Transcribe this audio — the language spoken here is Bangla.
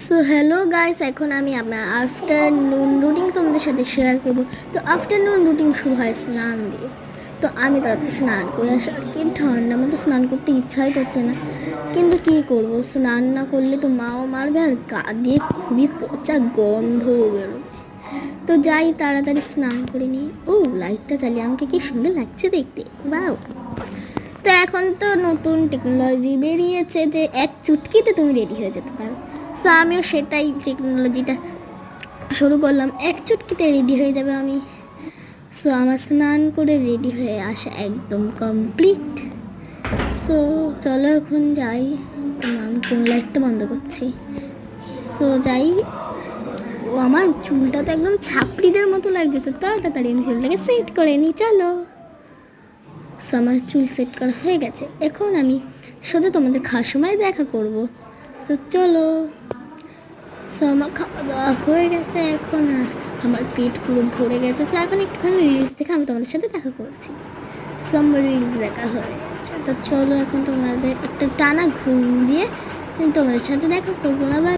সো হ্যালো গাইস, এখন আমি আমার আফটারনুন রুটিন তোমাদের সাথে শেয়ার করব। তো আফটারনুন রুটিন শুরু হয় স্নান দিয়ে। তো আমি তাড়াতাড়ি স্নান করে আসি, আর কি ঠান্ডা, আমার তো স্নান করতে ইচ্ছাই করছে না, কিন্তু কী করবো, স্নান না করলে তো মাও মারবে, আর গা দিয়ে খুবই পচা গন্ধ বেরোবে। তো যাই তাড়াতাড়ি স্নান করে নিই। ও, লাইটটা জ্বালিয়ে আমাকে কি সুন্দর লাগছে দেখতে, বাও। তো এখন তো নতুন টেকনোলজি বেরিয়েছে যে এক চুটকিতে তুমি রেডি হয়ে যেতে পারো। সো আমিও সেটাই টেকনোলজিটা শুরু করলাম, এক চুটকিতে রেডি হয়ে যাবে আমি। সো আমার স্নান করে রেডি হয়ে আসা একদম কমপ্লিট। সো চলো এখন যাই। আমি কোন লাইটটা বন্ধ করছি। সো যাই। ও, আমার চুলটা তো একদম ছাপড়িদের মতো লাগছে, তো তাড়াতাড়ি আমি চুলটাকে সেট করে নিই, চলো। সো আমার চুল সেট করা হয়ে গেছে, এখন আমি সোজা তোমাদের খাওয়ার সময় দেখা করব। তো চলো। সো আমার খাওয়া দাওয়া হয়ে গেছে এখন, আর আমার পেট পুরো ভরে গেছে। সো এখন একটুখানি রিলস দেখে আমি তোমাদের সাথে দেখা করছি। সো আমার রিলস দেখা হয়ে গেছে, তো চলো এখন তোমাদের একটা টানা ঘুম দিয়ে তোমাদের সাথে দেখা করবো। আবার